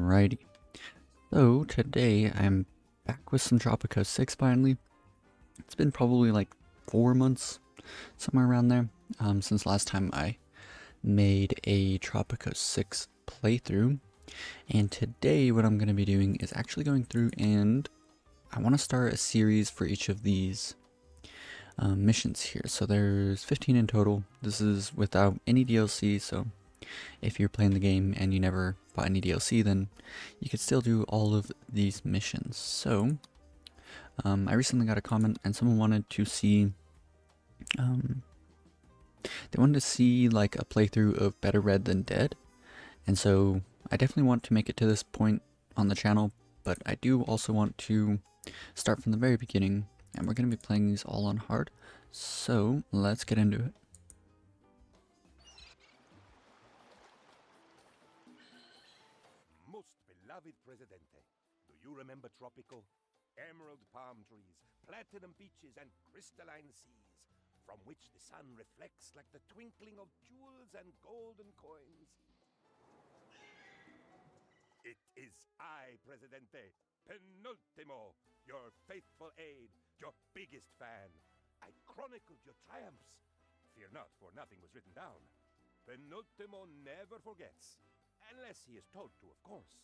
Alrighty, so today I'm back with some Tropico 6 finally. It's been probably like 4 months, somewhere around there, since last time I made a Tropico 6 playthrough. And today what I'm going to be doing is actually going through and I want to start a series for each of these missions here. So there's 15 in total. This is without any DLC, so if you're playing the game and you never bought any DLC, then you could still do all of these missions. So, I recently got a comment and someone wanted to see, they wanted to see like a playthrough of Better Red Than Dead. And so I definitely want to make it to this point on the channel, but I do also want to start from the very beginning, and we're going to be playing these all on hard. So let's get into it. Beloved Presidente, do you remember Tropico? Emerald palm trees, platinum beaches, and crystalline seas, from which the sun reflects like the twinkling of jewels and golden coins. It is I, Presidente, Penultimo, your faithful aide, your biggest fan. I chronicled your triumphs. Fear not, for nothing was written down. Penultimo never forgets, unless he is told to, of course.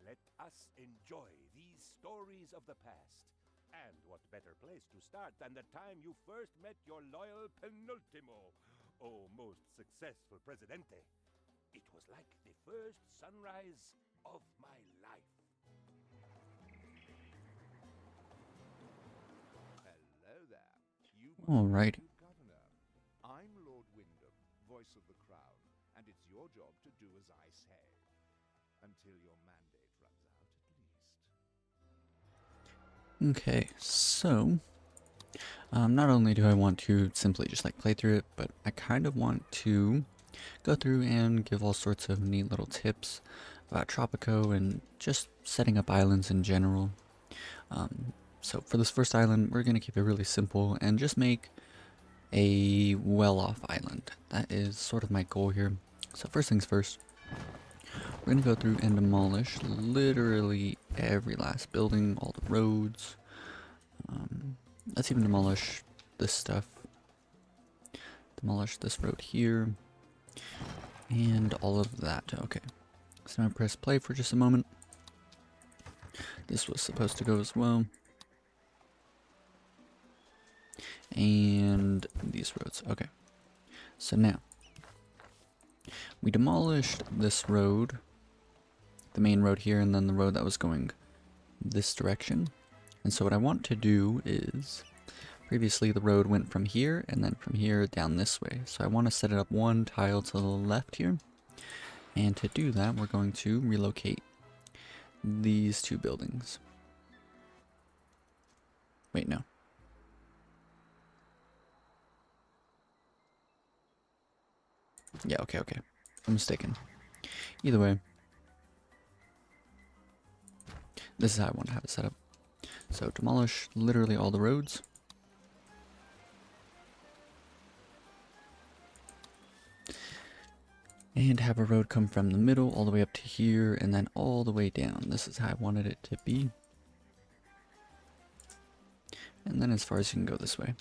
Let us enjoy these stories of the past. And what better place to start than the time you first met your loyal Penultimo, oh most successful Presidente. It was like the first sunrise of my life. Hello there. Alrighty. Governor. I'm Lord Wyndham, voice of the crown, and it's your job to do as I say. Until your mandate runs out, at least. Okay, so not only do I want to simply just like play through it, but I kind of want to go through and give all sorts of neat little tips about Tropico and just setting up islands in general. So for this first island, we're going to keep it really simple and just make a well-off island. That is sort of my goal here. So first things first, we're going to go through and demolish literally every last building, all the roads. Let's even demolish this stuff. Demolish this road here. And all of that. Okay. So now press play for just a moment. This was supposed to go as well. And these roads. Okay. So now, we demolished this road, the main road here, and then the road that was going this direction. And so what I want to do is, previously the road went from here and then from here down this way. So I want to set it up one tile to the left here. And to do that, we're going to relocate these two buildings. Wait, no. Yeah, okay. I'm mistaken. Either way, this is how I want to have it set up. So demolish literally all the roads. And have a road come from the middle all the way up to here and then all the way down. This is how I wanted it to be. And then as far as you can go this way.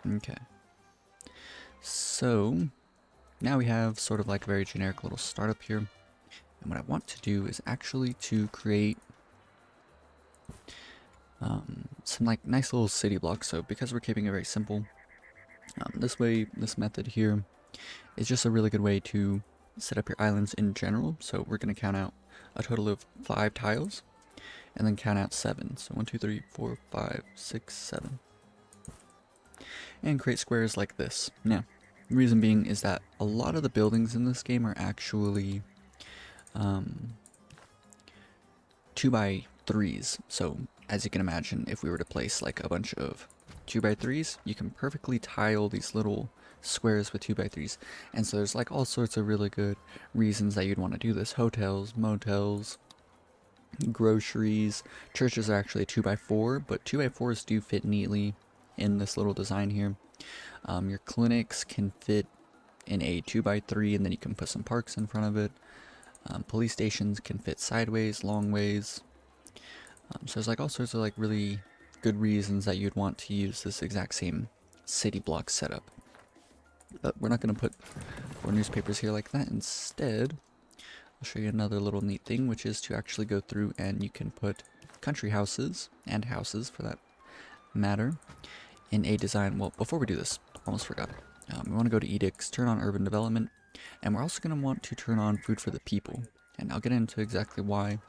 Okay. So now we have sort of like a very generic little startup here. And what I want to do is actually to create some like nice little city blocks. So because we're keeping it very simple, this method here is just a really good way to set up your islands in general. So we're going to count out a total of 5 tiles and then count out 7. So 1, 2, 3, 4, 5, 6, 7. And create squares like this. Now, the reason being is that a lot of the buildings in this game are actually 2x3s. So as you can imagine, if we were to place like a bunch of 2x3s, you can perfectly tile these little squares with 2x3s. And so there's like all sorts of really good reasons that you'd want to do this. Hotels, motels, groceries, churches are actually 2x4, but 2x4s do fit neatly in this little design here. Your clinics can fit in a 2x3, and then you can put some parks in front of it. Police stations can fit sideways, long ways. So there's like all sorts of like really good reasons that you'd want to use this exact same city block setup. But we're not going to put 4 newspapers here like that. Instead, I'll show you another little neat thing, which is to actually go through and you can put country houses, and houses for that matter, in a design. Well, before we do this, almost forgot. We want to go to edicts, turn on urban development, and we're also going to want to turn on food for the people. And I'll get into exactly why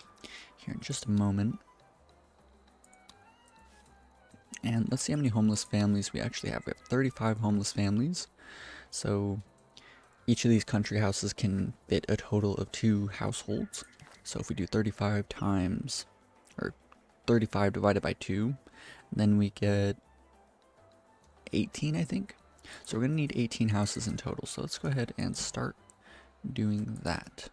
here in just a moment. And let's see how many homeless families we actually have. We have 35 homeless families. So each of these country houses can fit a total of 2 households. So if we do 35 times, or 35 divided by 2, then we get 18, I think. So we're going to need 18 houses in total. So let's go ahead and start doing that.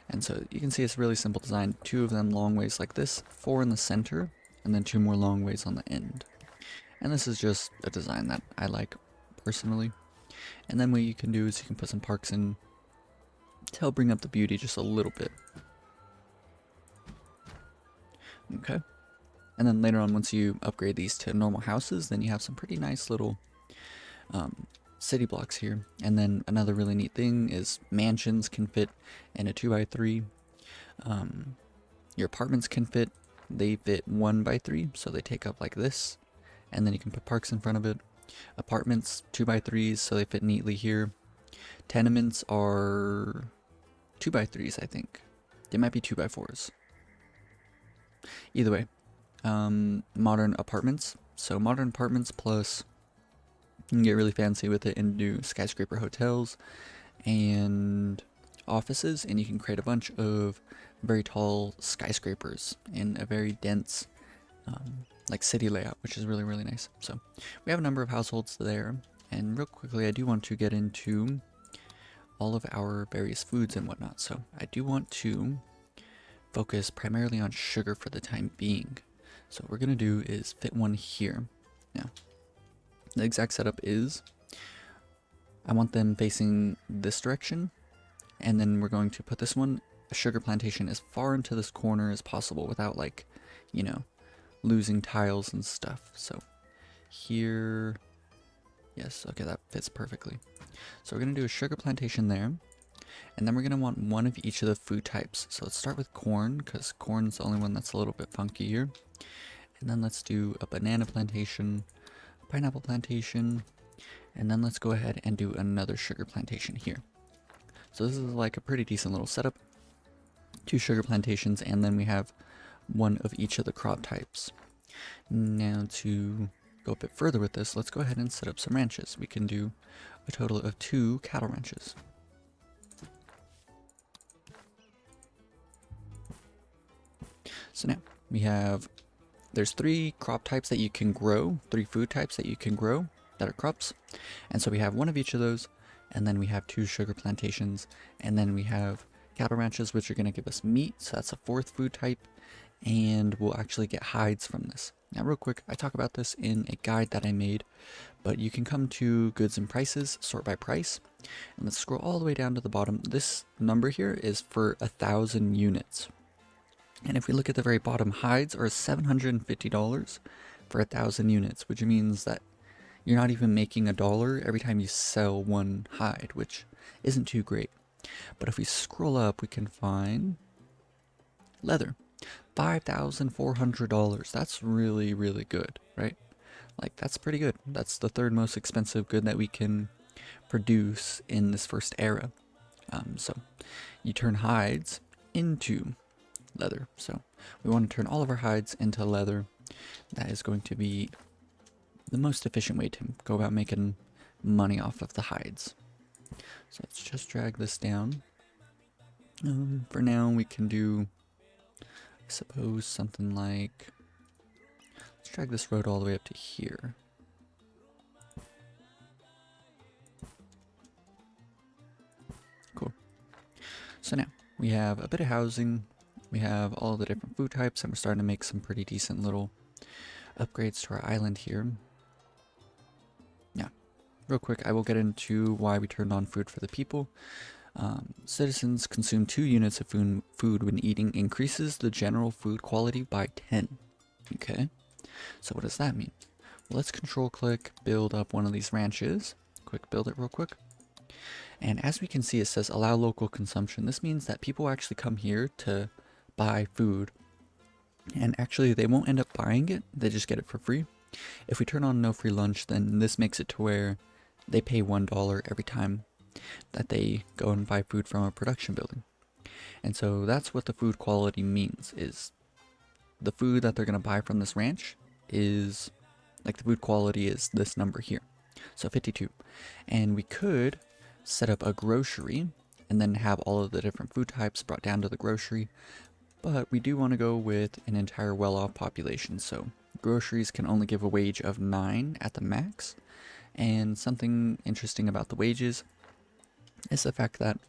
And so you can see it's a really simple design. 2 of them long ways like this, 4 in the center, and then 2 more long ways on the end. And this is just a design that I like personally. And then what you can do is you can put some parks in to help bring up the beauty just a little bit. Okay. And then later on, once you upgrade these to normal houses, then you have some pretty nice little city blocks here. And then another really neat thing is mansions can fit in a 2x3. Your apartments can fit. They fit 1x3, so they take up like this. And then you can put parks in front of it. Apartments, 2x3s, so they fit neatly here. Tenements are 2x3s, I think. They might be 2x4s. Either way. Modern apartments. So modern apartments plus, you can get really fancy with it and do skyscraper hotels and offices, and you can create a bunch of very tall skyscrapers in a very dense like city layout, which is really, really nice. So we have a number of households there, and real quickly I do want to get into all of our various foods and whatnot. So I do want to focus primarily on sugar for the time being. So what we're going to do is fit one here. Now, the exact setup is I want them facing this direction, and then we're going to put this one, a sugar plantation, as far into this corner as possible without, like, you know, losing tiles and stuff. So here, yes, okay, that fits perfectly. So we're going to do a sugar plantation there, and then we're going to want one of each of the food types. So let's start with corn, because corn's the only one that's a little bit funky here. And then let's do a banana plantation, a pineapple plantation, and then let's go ahead and do another sugar plantation here. So this is like a pretty decent little setup. 2 sugar plantations, and then we have one of each of the crop types. Now to go a bit further with this, let's go ahead and set up some ranches. We can do a total of 2 cattle ranches. So now we have, there's 3 crop types that you can grow, 3 food types that you can grow that are crops. And so we have one of each of those, and then we have 2 sugar plantations, and then we have cattle ranches, which are going to give us meat. So that's a 4th food type, and we'll actually get hides from this. Now real quick, I talk about this in a guide that I made, but you can come to goods and prices, sort by price, and let's scroll all the way down to the bottom. This number here is for 1,000 units. And if we look at the very bottom, hides are $750 for 1,000 units, which means that you're not even making $1 every time you sell one hide, which isn't too great. But if we scroll up, we can find leather. $5,400. That's really, really good, right? Like, that's pretty good. That's the 3rd most expensive good that we can produce in this first era. So you turn hides into leather. So we want to turn all of our hides into leather. That is going to be the most efficient way to go about making money off of the hides. So let's just drag this down. For now, we can do, I suppose, something like, let's drag this road all the way up to here. Cool. So now we have a bit of housing. We have all the different food types, and we're starting to make some pretty decent little upgrades to our island here. Yeah, real quick, I will get into why we turned on food for the people. Citizens consume 2 units of food when eating increases the general food quality by 10. Okay, so what does that mean? Well, let's control click, build up one of these ranches. Quick, build it real quick. And as we can see, it says allow local consumption. This means that people actually come here to buy food. And actually, they won't end up buying it, they just get it for free. If we turn on no free lunch, then this makes it to where they pay $1 every time that they go and buy food from a production building. And so that's what the food quality means, is the food that they're going to buy from this ranch is, like, the food quality is this number here. So 52. And we could set up a grocery and then have all of the different food types brought down to the grocery. But we do want to go with an entire well-off population. So groceries can only give a wage of 9 at the max. And something interesting about the wages is the fact that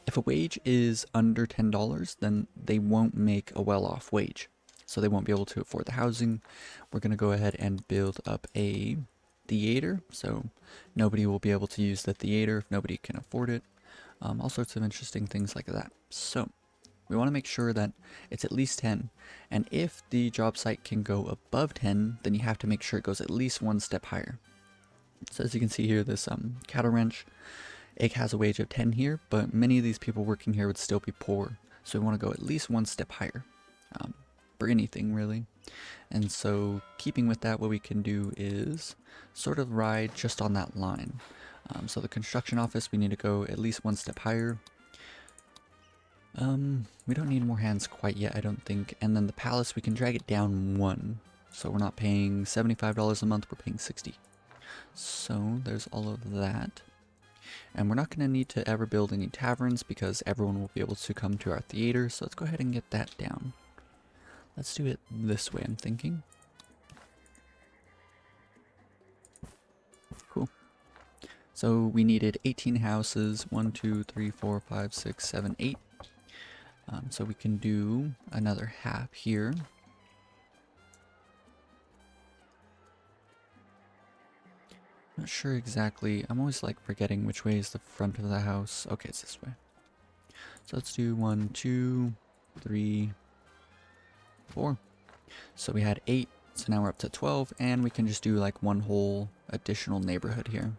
if a wage is under $10, then they won't make a well-off wage. So they won't be able to afford the housing. We're going to go ahead and build up a theater. So nobody will be able to use the theater if nobody can afford it. All sorts of interesting things like that. So we want to make sure that it's at least 10. And if the job site can go above 10, then you have to make sure it goes at least one step higher. So as you can see here, this cattle ranch, it has a wage of 10 here, but many of these people working here would still be poor. So we want to go at least one step higher for anything really. And so keeping with that, what we can do is sort of ride just on that line. So the construction office, we need to go at least one step higher. We don't need more hands quite yet, I don't think. And then the palace, we can drag it down 1. So we're not paying $75 a month, we're paying 60. So there's all of that. And we're not going to need to ever build any taverns because everyone will be able to come to our theater. So let's go ahead and get that down. Let's do it this way, I'm thinking. Cool. So we needed 18 houses. 1, 2, 3, 4, 5, 6, 7, 8. So we can do another half here. Not sure exactly. I'm always like forgetting which way is the front of the house. Okay, it's this way. So let's do 1, 2, 3, 4. So we had 8. So now we're up to 12, and we can just do like one whole additional neighborhood here.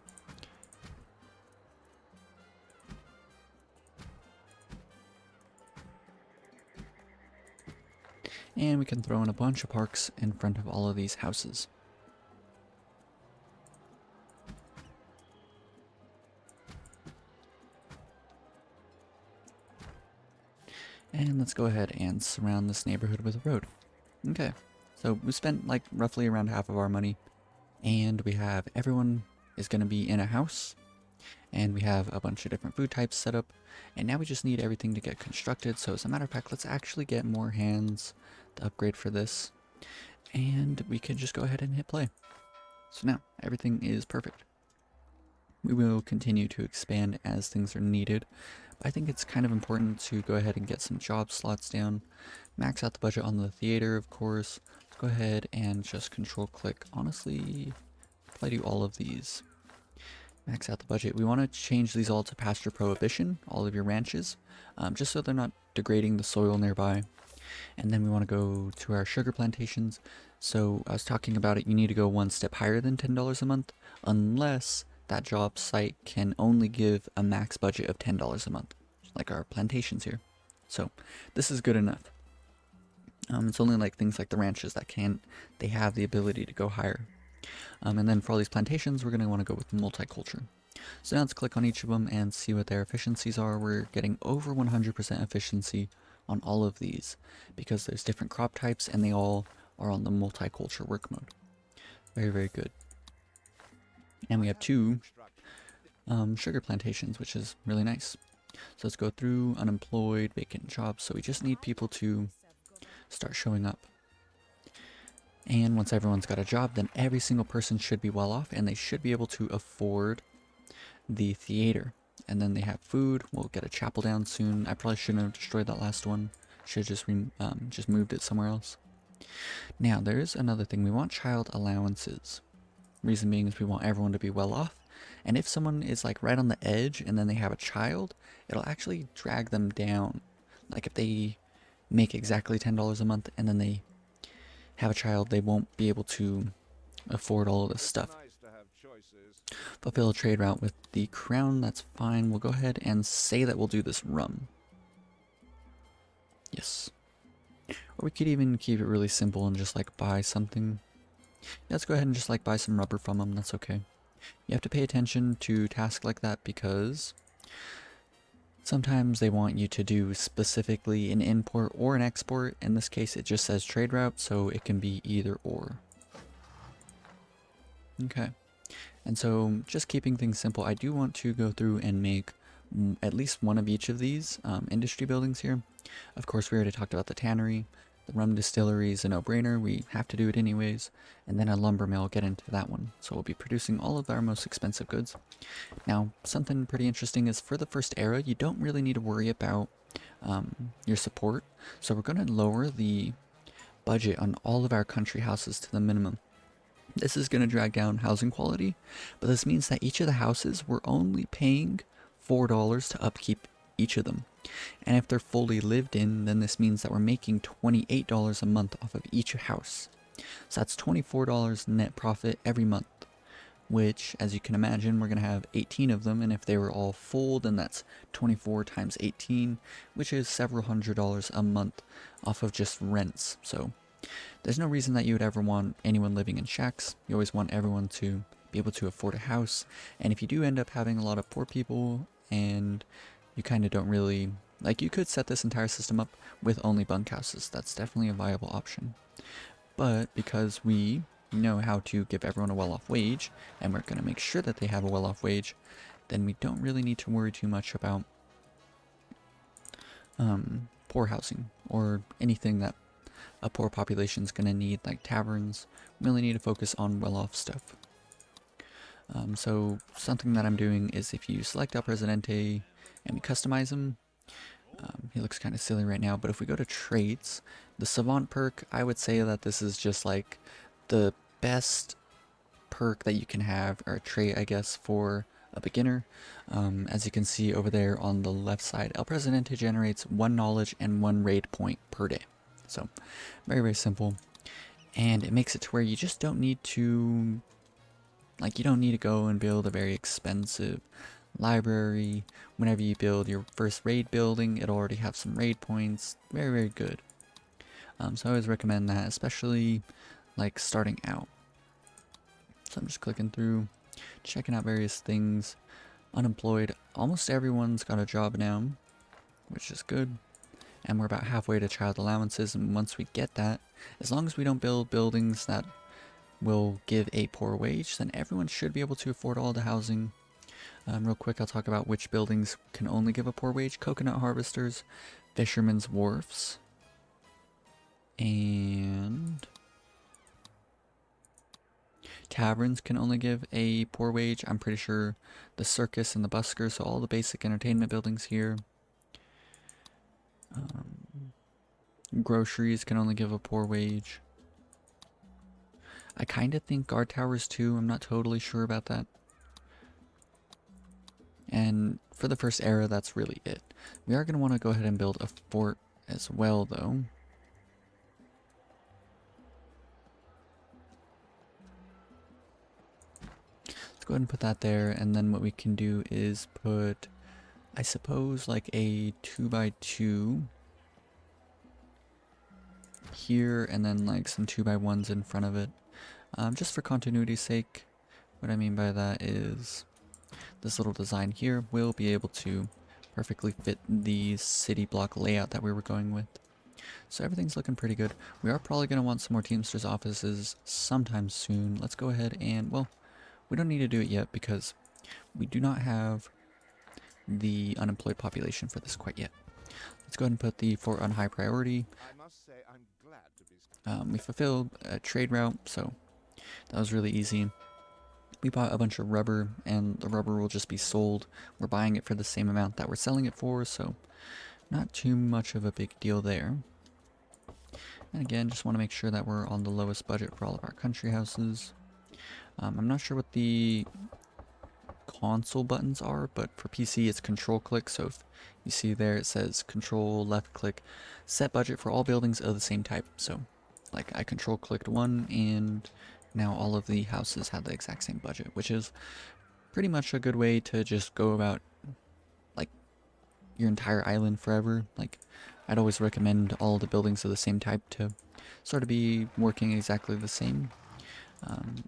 And we can throw in a bunch of parks in front of all of these houses. And let's go ahead and surround this neighborhood with a road. Okay, so we spent like roughly around half of our money. And we have everyone is going to be in a house. And we have a bunch of different food types set up. And now we just need everything to get constructed. So as a matter of fact, let's actually get more hands to upgrade for this. And we can just go ahead and hit play. So now everything is perfect. We will continue to expand as things are needed. But I think it's kind of important to go ahead and get some job slots down. Max out the budget on the theater, of course. Let's go ahead and just control click. Honestly, probably do all of these. Max out the budget. We want to change these all to pasture prohibition, all of your ranches, just so they're not degrading the soil nearby. And then we want to go to our sugar plantations. So I was talking about it, you need to go one step higher than $10 a month, unless that job site can only give a max budget of $10 a month, like our plantations here. So this is good enough. It's only like things like the ranches that they have the ability to go higher. And then for all these plantations, we're going to want to go with multiculture. So now let's click on each of them and see what their efficiencies are. We're getting over 100% efficiency on all of these because there's different crop types and they all are on the multiculture work mode. Very, very good. And we have 2 sugar plantations, which is really nice. So let's go through unemployed, vacant jobs. So we just need people to start showing up. And once everyone's got a job, then every single person should be well off and they should be able to afford the theater. And then they have food. We'll get a chapel down soon. I probably shouldn't have destroyed that last one. Should have just moved it somewhere else. Now, there's another thing. We want child allowances. Reason being is we want everyone to be well off. And if someone is like right on the edge and then they have a child, it'll actually drag them down. Like if they make exactly $10 a month and then they have a child, they won't be able to afford all of this stuff. Nice to have choices. Fulfill a trade route with the crown, that's fine. We'll go ahead and say that we'll do this rum. Yes. Or we could even keep it really simple and just like buy something. Let's go ahead and just like buy some rubber from them, that's okay. You have to pay attention to tasks like that because sometimes they want you to do specifically an import or an export. In this case it just says trade route, so it can be either or. Okay. And so just keeping things simple, I do want to go through and make at least one of each of these industry buildings here. Of course, we already talked about the tannery. The rum distillery is a no-brainer. We have to do it anyways. And then a lumber mill, get into that one. So we'll be producing all of our most expensive goods. Now, something pretty interesting is for the first era, you don't really need to worry about your support. So we're going to lower the budget on all of our country houses to the minimum. This is going to drag down housing quality, but this means that each of the houses we're only paying $4 to upkeep each of them. And if they're fully lived in, then this means that we're making $28 a month off of each house. So that's $24 net profit every month, which, as you can imagine, we're going to have 18 of them, and if they were all full, then that's 24 times 18, which is several $100s a month off of just rents. So there's no reason that you would ever want anyone living in shacks. You always want everyone to be able to afford a house. And if you do end up having a lot of poor people and you kind of don't really, like, you could set this entire system up with only bunkhouses. That's definitely a viable option. But because we know how to give everyone a well-off wage, and we're going to make sure that they have a well-off wage, then we don't really need to worry too much about poor housing or anything that a poor population is going to need, like taverns. We only need to focus on well-off stuff. So something that I'm doing is if you select El Presidente and we customize him, he looks kind of silly right now, but if we go to traits, the Savant perk, I would say that this is just like the best perk that you can have, or a trait I guess, for a beginner. As you can see over there on the left side, El Presidente generates 1 knowledge and 1 raid point per day. So very, very simple, and it makes it to where you just don't need to, like, you don't need to go and build a very expensive library. Whenever you build your first raid building, it'll already have some raid points. Very, very good. So I always recommend that, especially like starting out. So I'm just clicking through, checking out various things. Unemployed, almost everyone's got a job now, which is good. And we're about halfway to child allowances, and once we get that, as long as we don't build buildings that will give a poor wage, then everyone should be able to afford all the housing. Real quick, I'll talk about which buildings can only give a poor wage. Coconut harvesters, fishermen's wharfs, and taverns can only give a poor wage. I'm pretty sure the circus and the busker, so all the basic entertainment buildings here. Groceries can only give a poor wage. I kind of think guard towers too, I'm not totally sure about that. And for the first era, that's really it. We are going to want to go ahead and build a fort as well, though. Let's go ahead and put that there, and then what we can do is put, I suppose, like a 2x2 here, and then like some 2x1s in front of it. Just for continuity's sake, what I mean by that is this little design here will be able to perfectly fit the city block layout that we were going with. So everything's looking pretty good. We are probably going to want some more Teamsters offices sometime soon. Let's go ahead and, well, we don't need to do it yet because we do not have the unemployed population for this quite yet. Let's go ahead and put the fort on high priority. I must say I'm glad to be We fulfilled a trade route, so that was really easy. We bought a bunch of rubber, and the rubber will just be sold. We're buying it for the same amount that we're selling it for, so not too much of a big deal there. And again, just want to make sure that we're on the lowest budget for all of our country houses. I'm not sure what the console buttons are, but for PC it's control click. So if you see there, it says control left click, set budget for all buildings of the same type. So like I control clicked one, and now all of the houses have the exact same budget, which is pretty much a good way to just go about like your entire island forever. Like I'd always recommend all the buildings of the same type to sort of be working exactly the same.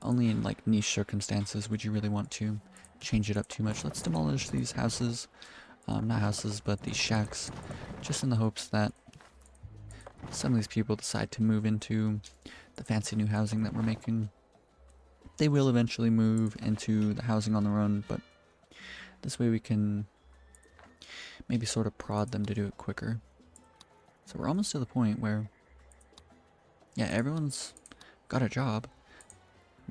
Only in like niche circumstances would you really want to change it up too much. Let's demolish these houses, not houses, but these shacks, just in the hopes that some of these people decide to move into the fancy new housing that we're making. They will eventually move into the housing on their own, but this way we can maybe sort of prod them to do it quicker. So we're almost to the point where, yeah, everyone's got a job.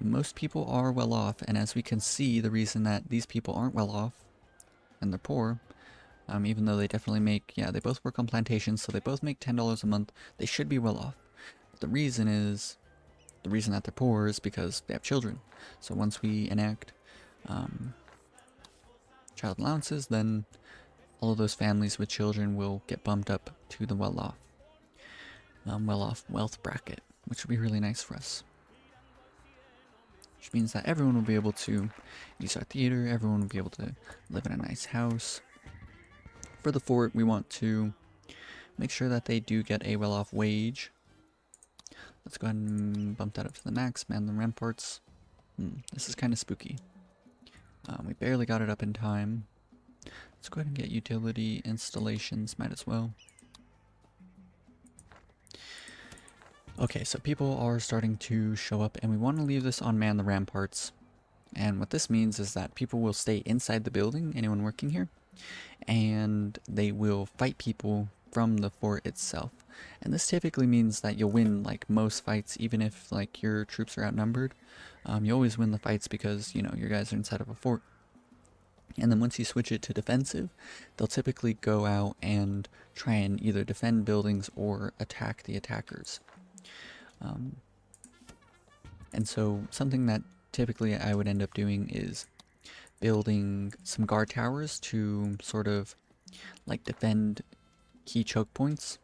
Most people are well off, and as we can see, the reason that these people aren't well off and they're poor, even though they definitely make, yeah, they both work on plantations, so they both make $10 a month, they should be well off. But the reason that they're poor is because they have children. So once we enact child allowances, then all of those families with children will get bumped up to the well-off wealth bracket, which would be really nice for us. Which means that everyone will be able to use our theater, everyone will be able to live in a nice house. For the fort, we want to make sure that they do get a well-off wage. Let's go ahead and bump that up to the max, man the ramparts. This is kind of spooky. We barely got it up in time. Let's go ahead and get utility installations, might as well. Okay, so people are starting to show up, and we want to leave this on man the ramparts. And what this means is that people will stay inside the building, anyone working here, and they will fight people from the fort itself. And this typically means that you'll win like most fights, even if like your troops are outnumbered. You always win the fights because, you know, your guys are inside of a fort. And then once you switch it to defensive, they'll typically go out and try and either defend buildings or attack the attackers. And so something that typically I would end up doing is building some guard towers to sort of like defend key choke points.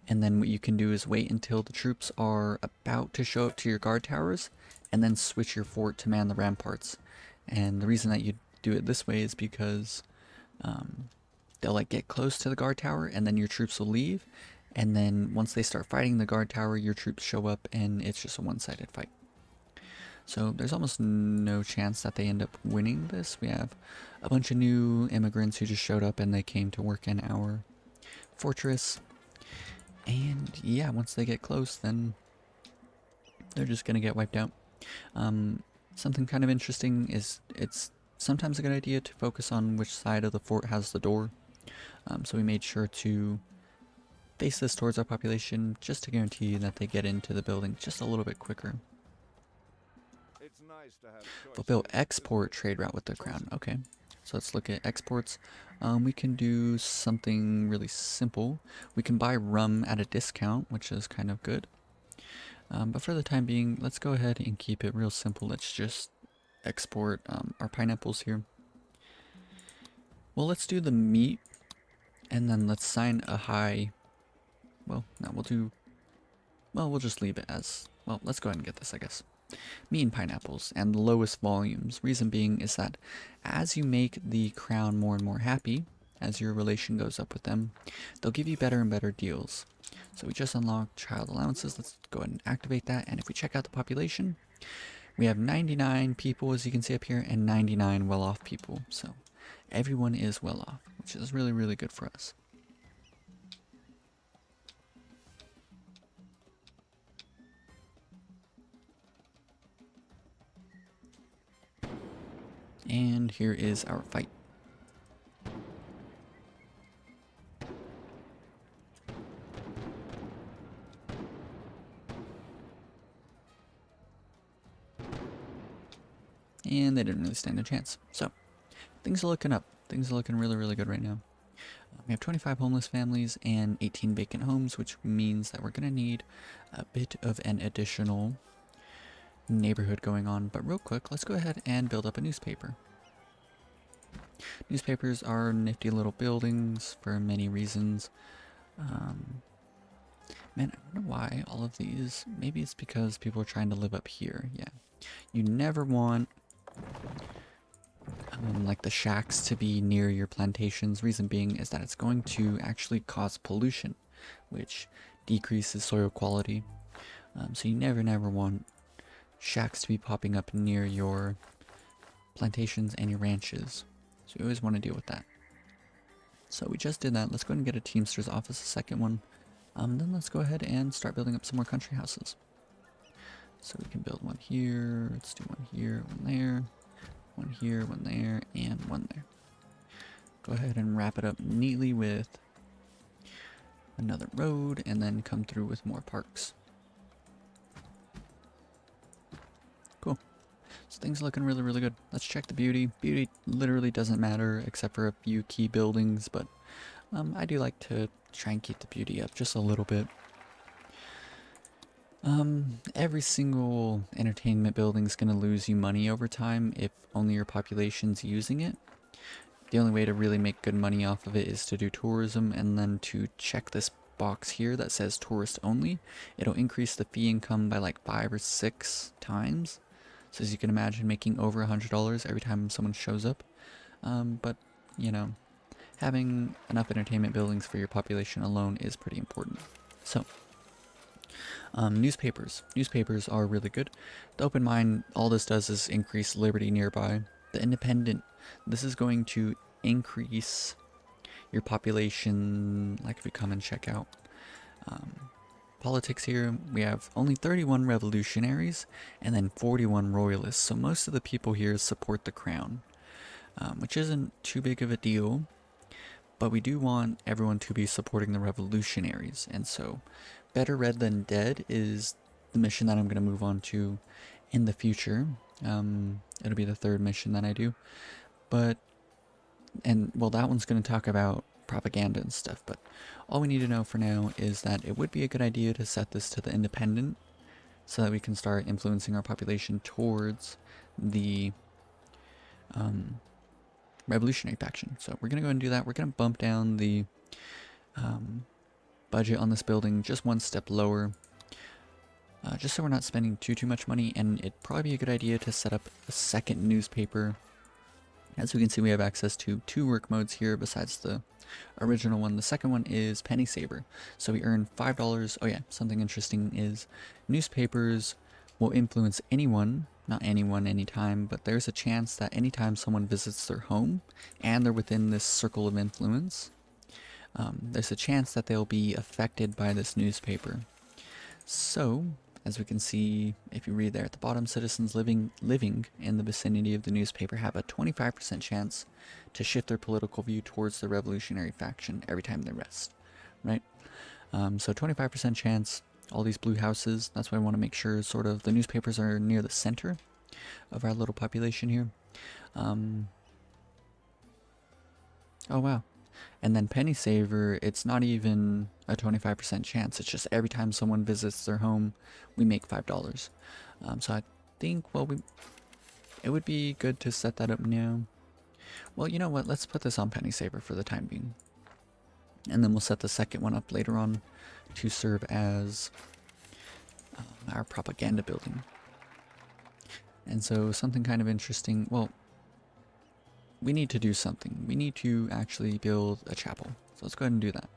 And then what you can do is wait until the troops are about to show up to your guard towers and then switch your fort to man the ramparts. And the reason that you do it this way is because they'll like get close to the guard tower and then your troops will leave. And then once they start fighting the guard tower, your troops show up and it's just a one-sided fight. So there's almost no chance that they end up winning this. We have a bunch of new immigrants who just showed up and they came to work in our fortress. And yeah, once they get close, then they're just gonna get wiped out. Something kind of interesting is it's sometimes a good idea to focus on which side of the fort has the door. So we made sure to face this towards our population just to guarantee that they get into the building just a little bit quicker. It's nice to have Fulfill export trade route with the crown. Okay, so let's look at exports. We can do something really simple. We can buy rum at a discount, which is kind of good. But for the time being, let's go ahead and keep it real simple. Let's just export our pineapples here. Well, let's do the meat, and then let's sign a high. Well, no, we'll just leave it as, well, let's go ahead and get this, I guess. Meat and pineapples, and the lowest volumes. Reason being is that as you make the crown more and more happy, as your relation goes up with them, they'll give you better and better deals. So we just unlocked child allowances. Let's go ahead and activate that. And if we check out the population, we have 99 people, as you can see up here, and 99 well-off people. So everyone is well off, which is really, really good for us. And here is our fight. And they didn't really stand a chance. So, things are looking up. Things are looking really, really good right now. We have 25 homeless families and 18 vacant homes, which means that we're going to need a bit of an additional neighborhood going on. But real quick, let's go ahead and build up a newspaper. Newspapers are nifty little buildings for many reasons. Man, I wonder why all of these. Maybe it's because people are trying to live up here. Yeah. You never want like the shacks to be near your plantations. Reason being is that it's going to actually cause pollution, which decreases soil quality. So you never want shacks to be popping up near your plantations and your ranches. So you always want to deal with that. So we just did that. Let's go ahead and get a Teamster's office, a second one. Then let's go ahead and start building up some more country houses. So we can build one here. Let's do one here, one there. One here, one there, and one there. Go ahead and wrap it up neatly with another road, and then come through with more parks. Cool. So things are looking really good. Let's check the beauty. Beauty literally doesn't matter except for a few key buildings, but I do like to try and keep the beauty up just a little bit. Every single entertainment building is going to lose you money over time if only your population's using it. The only way to really make good money off of it is to do tourism, and then to check this box here that says tourist only. It'll increase the fee income by like 5 or 6 times. So as you can imagine, making over $100 every time someone shows up. But, you know, having enough entertainment buildings for your population alone is pretty important. So, newspapers. Newspapers are really good. The Open Mind, all this does is increase liberty nearby. The Independent, this is going to increase your population, like if we come and check out politics here, we have only 31 revolutionaries and then 41 royalists. So most of the people here support the crown, which isn't too big of a deal, but we do want everyone to be supporting the revolutionaries. And so Better Red Than Dead is the mission that I'm going to move on to in the future. It'll be the 3rd mission that I do. But, and well, that one's going to talk about propaganda and stuff, but all we need to know for now is that it would be a good idea to set this to the Independent so that we can start influencing our population towards the revolutionary faction. So we're going to go and do that. We're going to bump down the budget on this building just one step lower, just so we're not spending too much money. And it'd probably be a good idea to set up a second newspaper. As we can see, we have access to 2 work modes here besides the original one. The second one is Penny Saver. So we earn $5. Oh yeah, something interesting is newspapers will influence anyone, not anyone anytime, but there's a chance that anytime someone visits their home and they're within this circle of influence, there's a chance that they'll be affected by this newspaper. So, as we can see, if you read there at the bottom, citizens living in the vicinity of the newspaper have a 25% chance to shift their political view towards the revolutionary faction every time they rest, right? So 25% chance, all these blue houses, that's why I want to make sure sort of the newspapers are near the center of our little population here. Oh wow. And then Penny Saver, it's not even a 25% chance. It's just every time someone visits their home, we make $5. So I think, well, it would be good to set that up now. Well, you know what? Let's put this on Penny Saver for the time being. And then we'll set the second one up later on to serve as our propaganda building. And so something kind of interesting, well, we need to do something. We need to actually build a chapel. So let's go ahead and do that.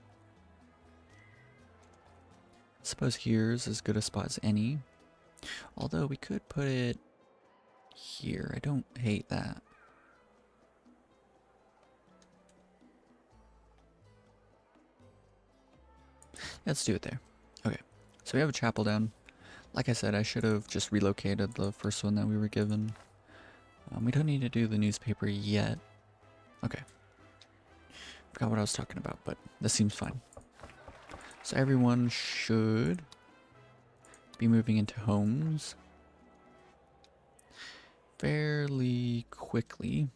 I suppose here's as good a spot as any. Although we could put it here. I don't hate that. Let's do it there. Okay. So we have a chapel down. Like I said, I should have just relocated the first one that we were given. We don't need to do the newspaper yet. Okay. Forgot what I was talking about, but this seems fine. So everyone should be moving into homes fairly quickly.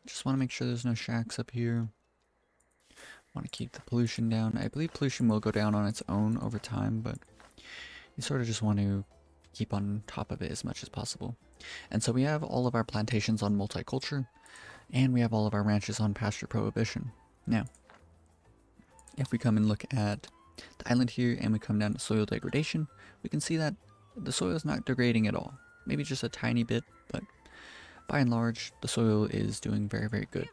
Just want to make sure there's no shacks up here. Want to keep the pollution down. I believe pollution will go down on its own over time, but you sort of just want to keep on top of it as much as possible. And so we have all of our plantations on multiculture, and we have all of our ranches on pasture prohibition. Now, if we come and look at the island here and we come down to soil degradation, we can see that the soil is not degrading at all. Maybe just a tiny bit, but by and large, the soil is doing very, very good.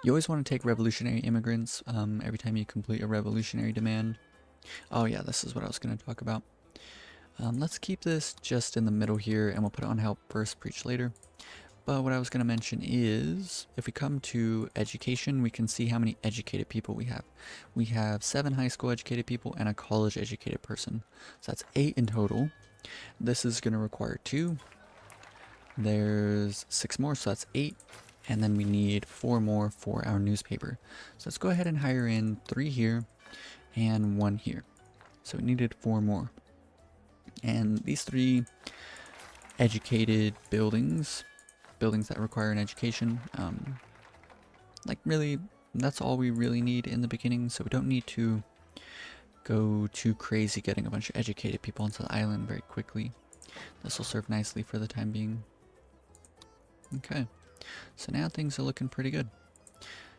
You always want to take revolutionary immigrants every time you complete a revolutionary demand. Oh yeah, this is what I was going to talk about. Let's keep this just in the middle here, and we'll put it on help first, preach later. But what I was going to mention is, if we come to education, we can see how many educated people we have. We have 7 high school educated people and a college educated person. So that's 8 in total. This is going to require 2. There's 6 more, so that's 8. And then we need 4 more for our newspaper. So let's go ahead and hire in 3 here and 1 here. So we needed 4 more. And these 3 educated buildings that require an education, like really, that's all we really need in the beginning, so we don't need to go too crazy getting a bunch of educated people onto the island very quickly. This will serve nicely for the time being. Okay, so now things are looking pretty good.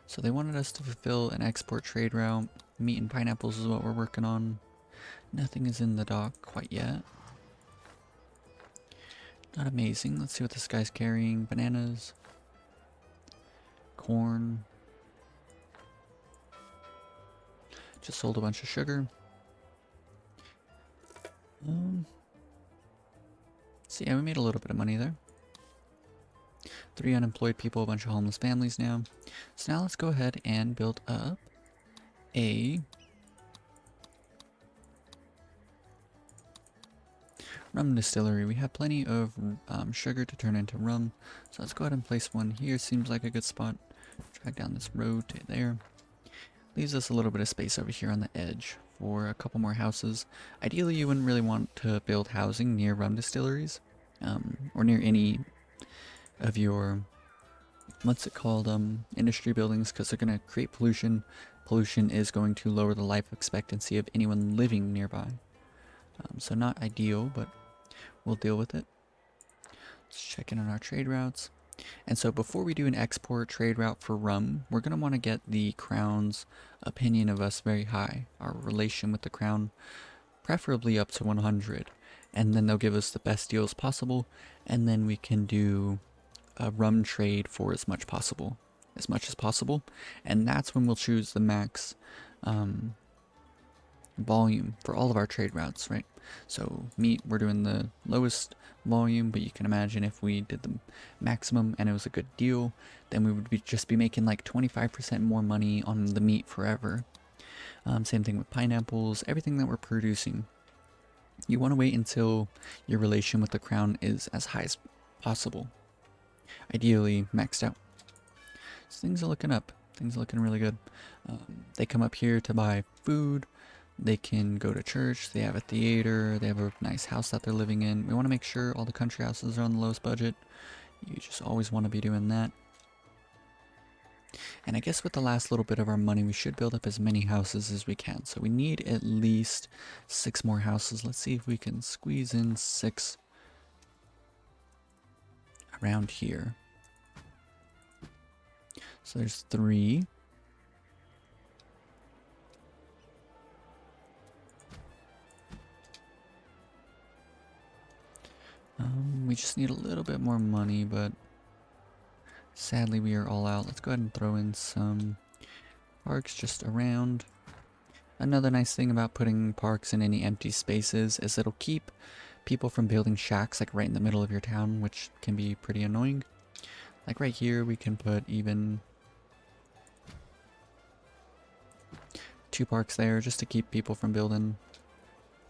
So they wanted us to fulfill an export trade route. Meat and pineapples is what we're working on. Nothing is in the dock quite yet. Not amazing. Let's see what this guy's carrying. Bananas. Corn. Just sold a bunch of sugar. So yeah, we made a little bit of money there. 3 unemployed people, a bunch of homeless families now. So now let's go ahead and build up a rum distillery. We have plenty of sugar to turn into rum, so let's go ahead and place one here. Seems like a good spot. Drag down this road to there. Leaves us a little bit of space over here on the edge for a couple more houses. Ideally, you wouldn't really want to build housing near rum distilleries, or near any of your, what's it called, industry buildings, because they're going to create pollution. Pollution is going to lower the life expectancy of anyone living nearby. So not ideal, but we'll deal with it. Let's check in on our trade routes. And so before we do an export trade route for rum, we're going to want to get the Crown's opinion of us very high. Our relation with the Crown, preferably up to 100. And then they'll give us the best deals possible. And then we can do a rum trade for as much as possible. And that's when we'll choose the max volume for all of our trade routes, right? So meat, we're doing the lowest volume, but you can imagine if we did the maximum and it was a good deal, then we would just be making like 25% more money on the meat forever. Same thing with pineapples, everything that we're producing. You want to wait until your relation with the Crown is as high as possible. Ideally maxed out. So things are looking up. Things are looking really good. They come up here to buy food. They can go to church, they have a theater, they have a nice house that they're living in. We want to make sure all the country houses are on the lowest budget. You just always want to be doing that. And I guess with the last little bit of our money, we should build up as many houses as we can. So we need at least 6 more houses. Let's see if we can squeeze in 6 around here. So there's 3. We just need a little bit more money, but sadly we are all out. Let's go ahead and throw in some parks just around. Another nice thing about putting parks in any empty spaces is it'll keep people from building shacks like right in the middle of your town, which can be pretty annoying. Like right here we can put even 2 parks there just to keep people from building,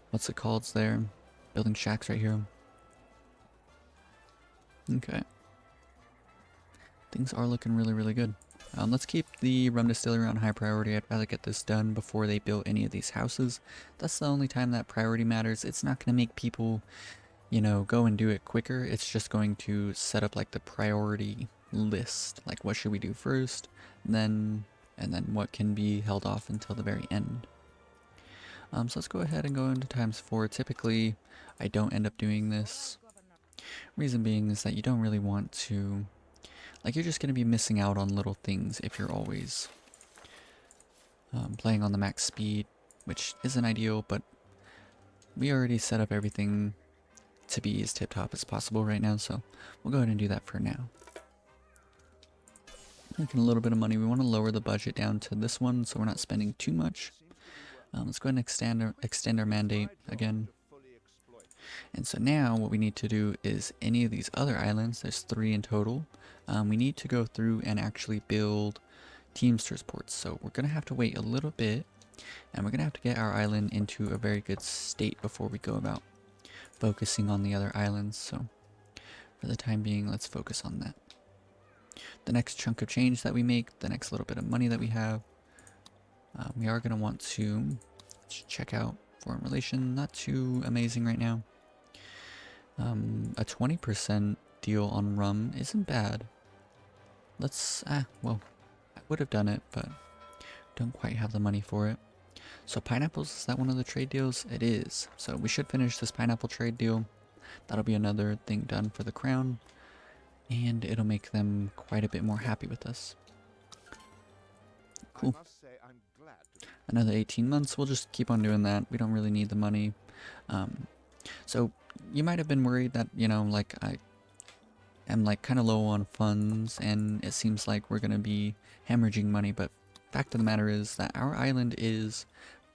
what's it called there? Building shacks right here. Okay. Things are looking really, really good. Let's keep the rum distillery on high priority. I'd rather get this done before they build any of these houses. That's the only time that priority matters. It's not going to make people, you know, go and do it quicker. It's just going to set up like the priority list. Like what should we do first, and then what can be held off until the very end. So let's go ahead and go into ×4. Typically, I don't end up doing this. Reason being is that you don't really want to, like, you're just going to be missing out on little things if you're always playing on the max speed, which isn't ideal, but we already set up everything to be as tip-top as possible right now, so we'll go ahead and do that for now. Making a little bit of money, we want to lower the budget down to this one so we're not spending too much. Let's go ahead and extend our mandate again. And so now what we need to do is any of these other islands, there's 3 in total, we need to go through and actually build Teamsters ports. So we're going to have to wait a little bit, and we're going to have to get our island into a very good state before we go about focusing on the other islands. So for the time being, let's focus on that. The next chunk of change that we make, the next little bit of money that we have, we are going to want to check out foreign relation. Not too amazing right now. A 20% deal on rum isn't bad. Let's, well, I would have done it, but don't quite have the money for it. So pineapples, is that one of the trade deals? It is. So we should finish this pineapple trade deal. That'll be another thing done for the crown, and it'll make them quite a bit more happy with us. Cool. Another 18 months, we'll just keep on doing that. We don't really need the money. So you might have been worried that, you know, like I am like kind of low on funds and it seems like we're going to be hemorrhaging money, but fact of the matter is that our island is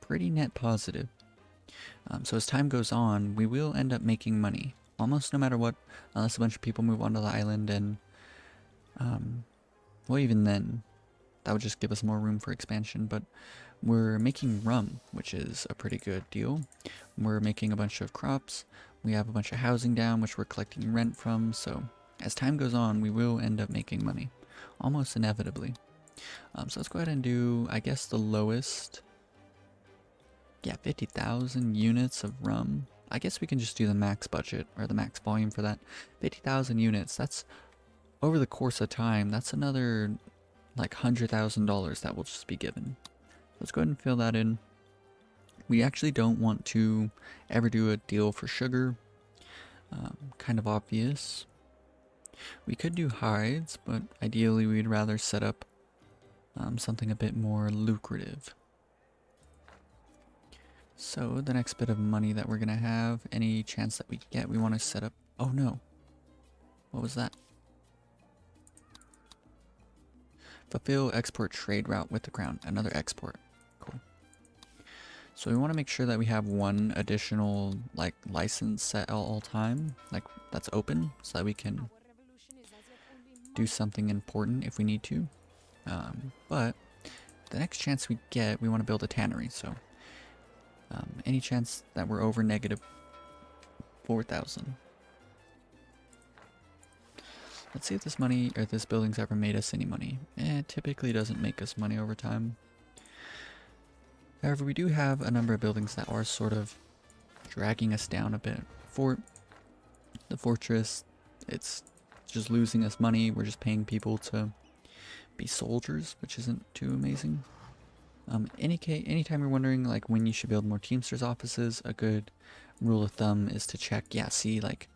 pretty net positive. So as time goes on, we will end up making money almost no matter what, unless a bunch of people move onto the island, and well, even then that would just give us more room for expansion. But we're making rum, which is a pretty good deal. We're making a bunch of crops. We have a bunch of housing down, which we're collecting rent from. So as time goes on, we will end up making money, almost inevitably. So let's go ahead and do, I guess, the lowest. Yeah, 50,000 units of rum. I guess we can just do the max budget, or the max volume for that. 50,000 units, that's, over the course of time, that's another, like, $100,000 that will just be given. Let's go ahead and fill that in. We actually don't want to ever do a deal for sugar. Kind of obvious. We could do hides, but ideally we'd rather set up something a bit more lucrative. So the next bit of money that we're going to have, any chance that we get, we want to set up... Oh no. What was that? Fulfill export trade route with the crown. Another export. Cool. So we want to make sure that we have one additional like license at all time, like that's open, so that we can do something important if we need to. But the next chance we get, we want to build a tannery. So any chance that we're over negative 4,000. Let's see if this money, or this building's ever made us any money. It typically doesn't make us money over time. However, we do have a number of buildings that are sort of dragging us down a bit. The fortress, it's just losing us money. We're just paying people to be soldiers, which isn't too amazing. Anytime you're wondering like when you should build more Teamsters offices, a good rule of thumb is to check, yeah, see, like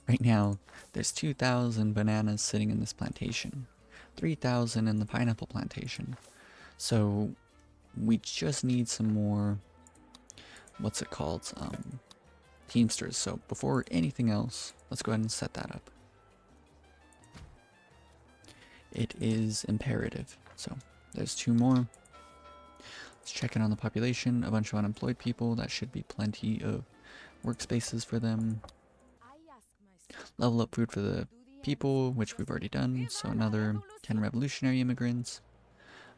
right now there's 2,000 bananas sitting in this plantation, 3,000 in the pineapple plantation. So we just need some more, what's it called, Teamsters. So before anything else, let's go ahead and set that up. It is imperative. So there's 2 more. Let's check in on the population. A bunch of unemployed people. That should be plenty of workspaces for them. Level up food for the people, which we've already done. So another 10 revolutionary immigrants.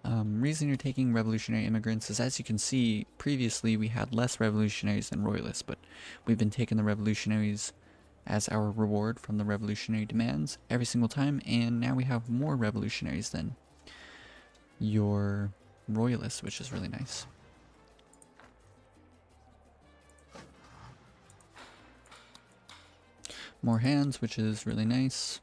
Reason you're taking revolutionary immigrants is, as you can see, previously we had less revolutionaries than royalists, but we've been taking the revolutionaries as our reward from the revolutionary demands every single time, and now we have more revolutionaries than your royalists, which is really nice. More hands, which is really nice.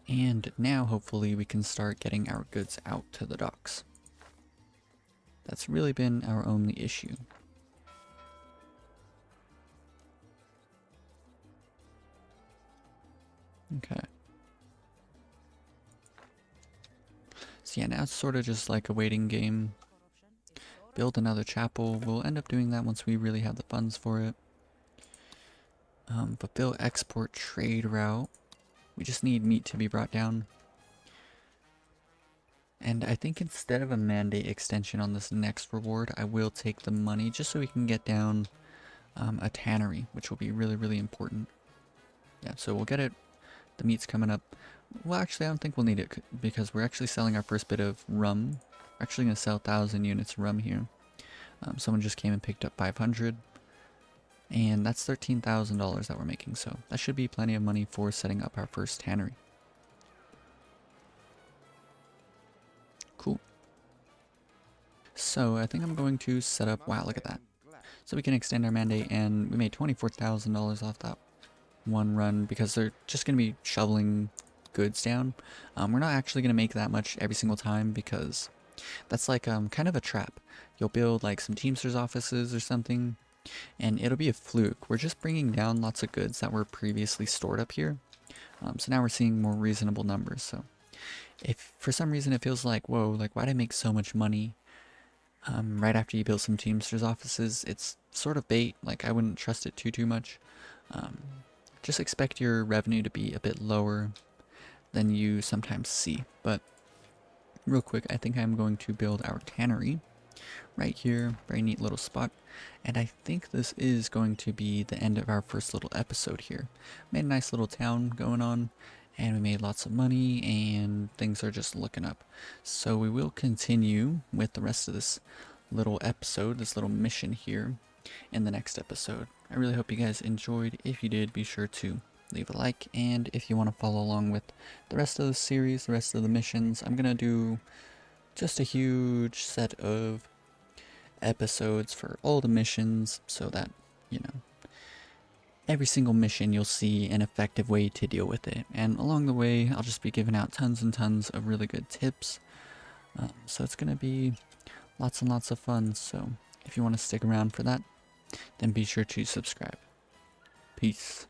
And now hopefully we can start getting our goods out to the docks. That's really been our only issue. Okay. So yeah, now it's sort of just like a waiting game. Build another chapel. We'll end up doing that once we really have the funds for it. Fulfill export trade route. We just need meat to be brought down. And I think instead of a mandate extension on this next reward, I will take the money just so we can get down a tannery, which will be really, really important. Yeah, so we'll get it. The meat's coming up. Well, actually, I don't think we'll need it because we're actually selling our first bit of rum. We're actually going to sell 1,000 units of rum here. Someone just came and picked up 500. And that's $13,000 that we're making, so that should be plenty of money for setting up our first tannery. Cool. So I think I'm going to set up, wow, look at that. So we can extend our mandate, and we made $24,000 off that one run because they're just going to be shoveling goods down. We're not actually going to make that much every single time because that's like kind of a trap. You'll build like some Teamsters offices or something, and it'll be a fluke. We're just bringing down lots of goods that were previously stored up here. So now we're seeing more reasonable numbers. So if for some reason it feels like, whoa, like why'd I make so much money right after you build some Teamsters offices, it's sort of bait. Like I wouldn't trust it too much. Just expect your revenue to be a bit lower than you sometimes see. But real quick, I think I'm going to build our tannery right here. Very neat little spot. And I think this is going to be the end of our first little episode here. Made a nice little town going on, and we made lots of money, and things are just looking up. So we will continue with the rest of this little episode, this little mission here, in the next episode. I really hope you guys enjoyed. If you did, be sure to leave a like, and if you want to follow along with the rest of the series, the rest of the missions, I'm gonna do just a huge set of episodes for all the missions so that, you know, every single mission you'll see an effective way to deal with it. And along the way, I'll just be giving out tons and tons of really good tips. So it's gonna be lots and lots of fun. So if you want to stick around for that, then be sure to subscribe. Peace.